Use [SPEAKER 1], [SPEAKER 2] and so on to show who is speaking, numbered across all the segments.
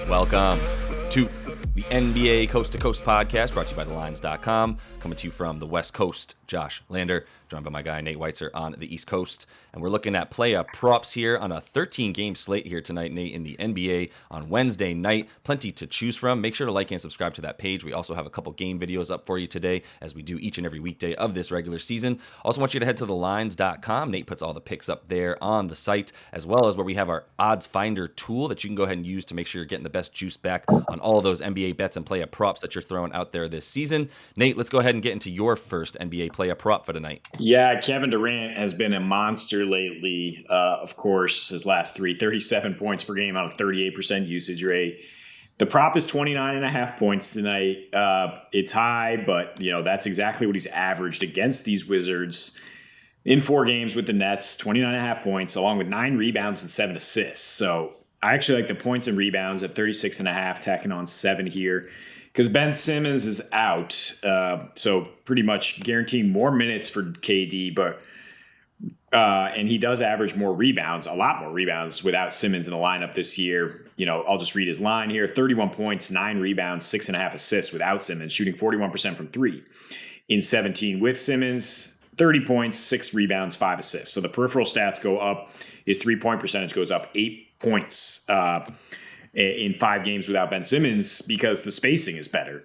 [SPEAKER 1] Welcome to the NBA Coast to Coast podcast, brought to you by thelines.com. Coming to you from the West Coast, Josh Lander, joined by my guy Nate Weitzer on the East Coast. And we're looking at play props here on a 13-game slate here tonight, Nate, in the NBA on Wednesday night. Plenty to choose from. Make sure to like and subscribe to that page. We also have a couple game videos up for you today, as we do each and every weekday of this regular season. Also want you to head to thelines.com. Nate puts all the picks up there on the site, as well as where we have our odds finder tool that you can go ahead and use to make sure you're getting the best juice back on all of those NBA bets and play props that you're throwing out there this season. Nate, let's go ahead and get into your first NBA play prop for tonight.
[SPEAKER 2] Yeah, Kevin Durant has been a monster lately. Of course, his last 37 points per game on a 38% usage rate. The prop is 29.5 points tonight. It's high, but that's exactly what he's averaged against these Wizards in 4 games with the Nets. 29.5 points, along with 9 rebounds and 7 assists. So I actually like the points and rebounds at 36.5, tacking on 7 here, because Ben Simmons is out. So pretty much guaranteeing more minutes for KD, and he does average more rebounds, a lot more rebounds without Simmons in the lineup this year. I'll just read his line here: 31 points, 9 rebounds, 6.5 assists without Simmons, shooting 41% from 3. In 17 with Simmons, 30 points, 6 rebounds, 5 assists. So the peripheral stats go up. His 3-point percentage goes up 8 points in 5 games without Ben Simmons, because the spacing is better.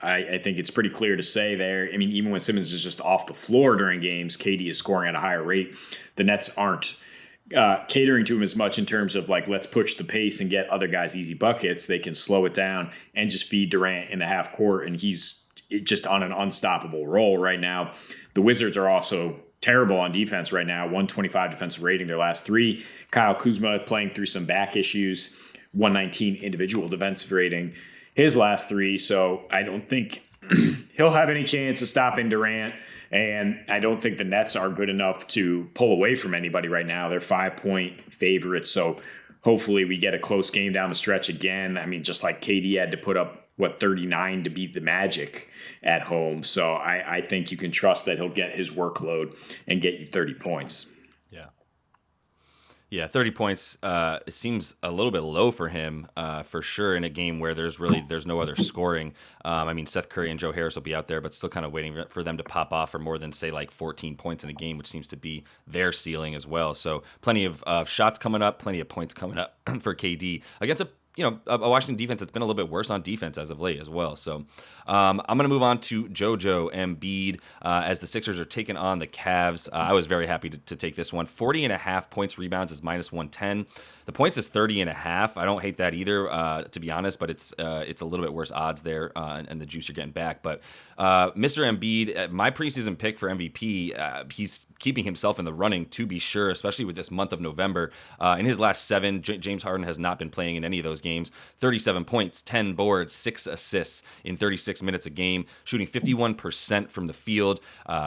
[SPEAKER 2] I think it's pretty clear to say there. I mean, even when Simmons is just off the floor during games, KD is scoring at a higher rate. The Nets aren't catering to him as much in terms of let's push the pace and get other guys easy buckets. They can slow it down and just feed Durant in the half court, and he's just on an unstoppable roll right now. The Wizards are also terrible on defense right now. 125 defensive rating their last 3. Kyle Kuzma playing through some back issues. 119 individual defensive rating his last 3. So I don't think he'll have any chance of stopping Durant. And I don't think the Nets are good enough to pull away from anybody right now. They're 5-point favorites. So hopefully we get a close game down the stretch again. I mean, just like KD had to put up, 39 to beat the Magic at home. So I think you can trust that he'll get his workload and get you 30 points.
[SPEAKER 1] Yeah, 30 points. It seems a little bit low for him, for sure, in a game where there's no other scoring. I mean, Seth Curry and Joe Harris will be out there, but still kind of waiting for them to pop off for more than, say, 14 points in a game, which seems to be their ceiling as well. So plenty of shots coming up, plenty of points coming up for KD against a Washington defense that's been a little bit worse on defense as of late as well. So I'm going to move on to JoJo Embiid as the Sixers are taking on the Cavs. I was very happy to take this one. 40.5 points, rebounds is -110. The points is 30.5. I don't hate that either, to be honest, but it's a little bit worse odds there, and the juice you're getting back. But Mr. Embiid, my preseason pick for MVP, he's keeping himself in the running, to be sure, especially with this month of November. In his last 7, James Harden has not been playing in any of those games. 37 points, 10 boards, 6 assists in 36 minutes a game, shooting 51% from the field,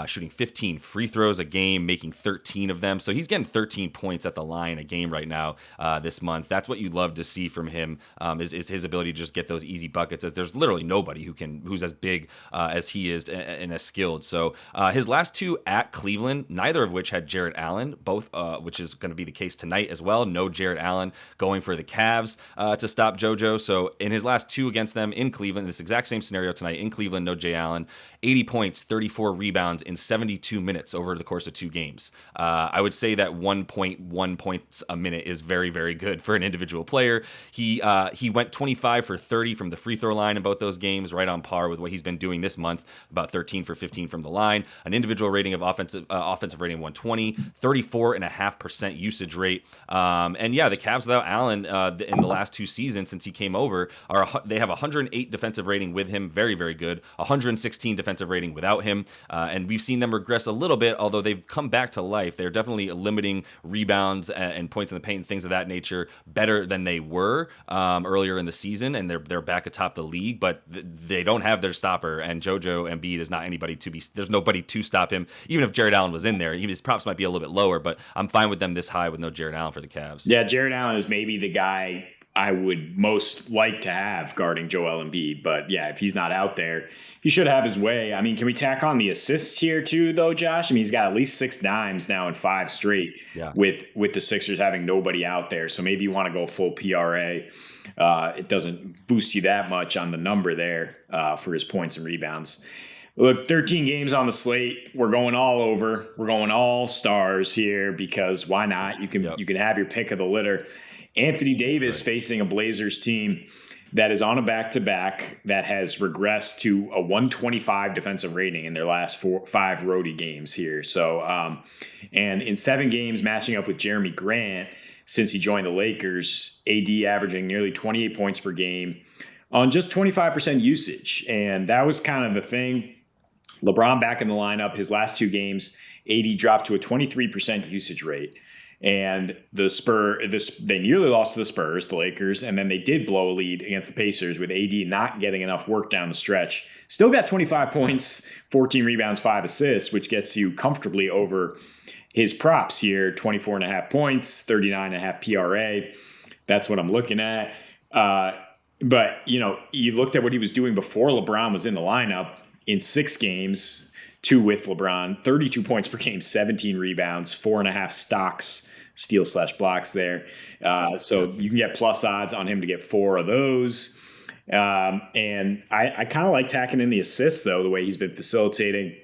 [SPEAKER 1] shooting 15 free throws a game, making 13 of them. So he's getting 13 points at the line a game right now this month. That's what you love to see from him, is his ability to just get those easy buckets, as there's literally nobody who's as big as he is and as skilled. So his last 2 at Cleveland, neither of which had Jarrett Allen, both which is going to be the case tonight as well. No Jarrett Allen going for the Cavs to stop JoJo. So in his last 2 against them in Cleveland, this exact same scenario tonight in Cleveland, no Jay Allen, 80 points, 34 rebounds in 72 minutes over the course of 2 games. I would say that 1.1 points a minute is very, very good for an individual player. He went 25 for 30 from the free throw line in both those games, right on par with what he's been doing this month, about 13 for 15 from the line. An individual rating of offensive rating of 120, 34.5% usage rate. And yeah, the Cavs without Allen in the last 2 seasons since he came over, they have 108 defensive rating with him, very, very good, 116 defensive rating without him. And we've seen them regress a little bit, although they've come back to life. They're definitely limiting rebounds and points in the paint and things of that nature better than they were earlier in the season, and they're back atop the league, but they don't have their stopper, and JoJo Embiid is not anybody there's nobody to stop him. Even if Jarrett Allen was in there, his props might be a little bit lower, but I'm fine with them this high with no Jarrett Allen for the Cavs.
[SPEAKER 2] Yeah, Jarrett Allen is maybe the guy I would most like to have guarding Joel Embiid. But yeah, if he's not out there, he should have his way. I mean, can we tack on the assists here too, though, Josh? I mean, he's got at least 6 dimes now in 5 straight
[SPEAKER 1] Yeah.
[SPEAKER 2] with the Sixers having nobody out there. So maybe you want to go full PRA. It doesn't boost you that much on the number there for his points and rebounds. Look, 13 games on the slate. We're going all over. We're going all stars here because why not? You can have your pick of the litter. Anthony Davis facing a Blazers team that is on a back-to-back that has regressed to a 125 defensive rating in their last 5 roadie games here. So, and in 7 games matching up with Jeremy Grant since he joined the Lakers, AD averaging nearly 28 points per game on just 25% usage. And that was kind of the thing. LeBron back in the lineup, his last 2 games, AD dropped to a 23% usage rate. And they nearly lost to the Spurs, the Lakers, and then they did blow a lead against the Pacers with AD not getting enough work down the stretch. Still got 25 points, 14 rebounds, 5 assists, which gets you comfortably over his props here, 24.5 points, 39.5 PRA. That's what I'm looking at. But, you looked at what he was doing before LeBron was in the lineup in 6 games, 2 with LeBron, 32 points per game, 17 rebounds, 4.5 stocks, steal/blocks there. So you can get plus odds on him to get 4 of those. And I kind of like tacking in the assists, though, the way he's been facilitating.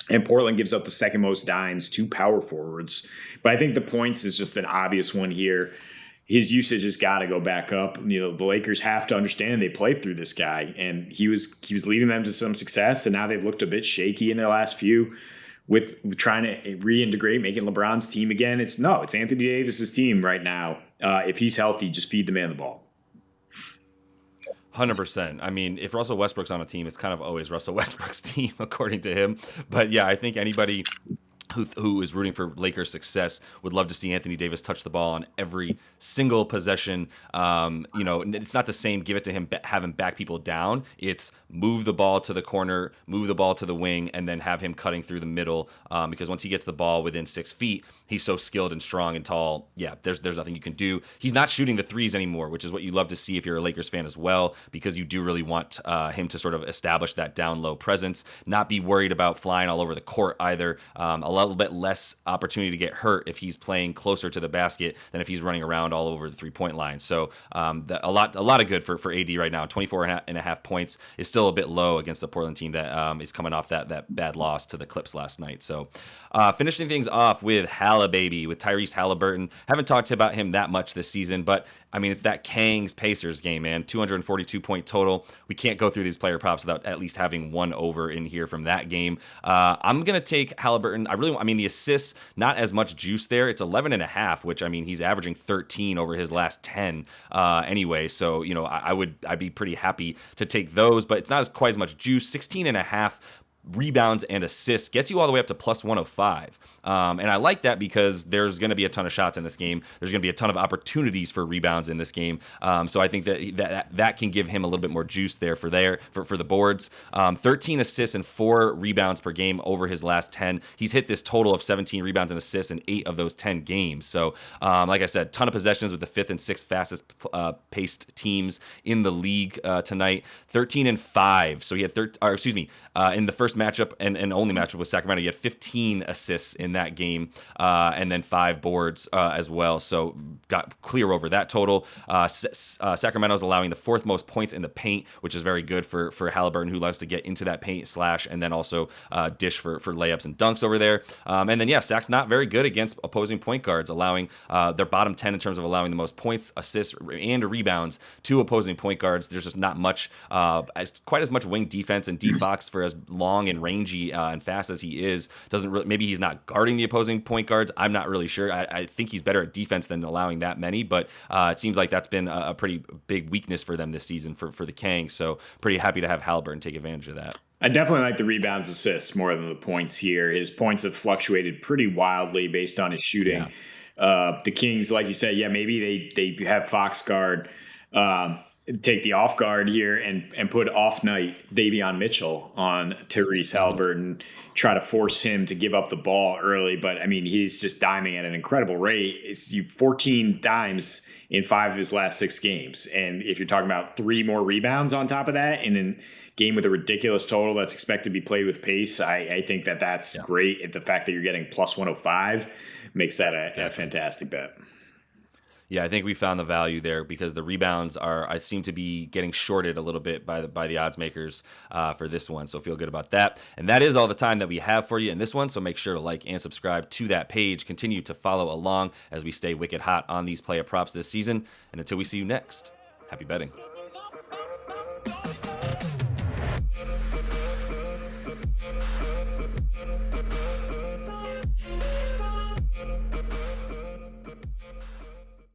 [SPEAKER 2] And Portland gives up the second most dimes to power forwards. But I think the points is just an obvious one here. His usage has got to go back up. The Lakers have to understand they played through this guy, and he was leading them to some success. And now they've looked a bit shaky in their last few with trying to reintegrate, making LeBron's team again. It's Anthony Davis's team right now. If he's healthy, just feed the man the ball.
[SPEAKER 1] 100%. I mean, if Russell Westbrook's on a team, it's kind of always Russell Westbrook's team, according to him. But yeah, I think anybody who is rooting for Lakers success would love to see Anthony Davis touch the ball on every single possession. It's not the same give it to him, have him back people down. It's move the ball to the corner, move the ball to the wing, and then have him cutting through the middle. Because once he gets the ball within 6 feet, he's so skilled and strong and tall. Yeah, there's nothing you can do. He's not shooting the threes anymore, which is what you love to see if you're a Lakers fan as well, because you do really want him to sort of establish that down low presence, not be worried about flying all over the court either. A little bit less opportunity to get hurt if he's playing closer to the basket than if he's running around all over the 3-point line. So a lot of good for AD right now. 24.5 points is still a bit low against the Portland team that is coming off that bad loss to the Clips last night. So finishing things off with Halibaby, with Tyrese Haliburton. Haven't talked about him that much this season, but I mean, it's that Kangs Pacers game, man. 242 point total. We can't go through these player props without at least having one over in here from that game. I'm going to take Haliburton. The assists, not as much juice there. It's 11.5, which I mean, he's averaging 13 over his last 10 anyway. So, I'd be pretty happy to take those, but it's not quite as much juice. 16.5 rebounds and assists gets you all the way up to plus 105. And I like that because there's going to be a ton of shots in this game. There's going to be a ton of opportunities for rebounds in this game. So I think that can give him a little bit more juice there for the boards. 13 assists and 4 rebounds per game over his last 10. He's hit this total of 17 rebounds and assists in 8 of those 10 games. So like I said, ton of possessions with the 5th and 6th fastest paced teams in the league tonight. 13-5. So he had in the first matchup and only matchup with Sacramento, he had 15 assists in that game, and then 5 boards as well. So got clear over that total. Sacramento's allowing the 4th most points in the paint, which is very good for Haliburton, who loves to get into that paint slash and then also dish for layups and dunks over there. And then Sac's not very good against opposing point guards, allowing their bottom 10 in terms of allowing the most points, assists, and rebounds to opposing point guards. There's just not much, quite as much wing defense, and D Fox, for as long and rangy and fast as he is, doesn't really, maybe he's not guarding the opposing point guards. I'm not really sure. I think he's better at defense than allowing that many, but it seems like that's been a pretty big weakness for them this season for the Kangs. So pretty happy to have Haliburton take advantage of that.
[SPEAKER 2] I definitely like the rebounds assists more than the points here. His points have fluctuated pretty wildly based on his shooting. Yeah. The Kings, like you said, maybe they have Fox guard take the off guard here and put off night Davion Mitchell on Tyrese Haliburton, try to force him to give up the ball early. But I mean, he's just diming at an incredible rate. It's 14 dimes in 5 of his last 6 games. And if you're talking about 3 more rebounds on top of that in a game with a ridiculous total that's expected to be played with pace, I think that's great. And the fact that you're getting plus 105 makes that a fantastic bet.
[SPEAKER 1] Yeah, I think we found the value there because the rebounds I seem to be getting shorted a little bit by the odds makers for this one. So feel good about that. And that is all the time that we have for you in this one. So make sure to like and subscribe to that page. Continue to follow along as we stay wicked hot on these player props this season. And until we see you next, happy betting.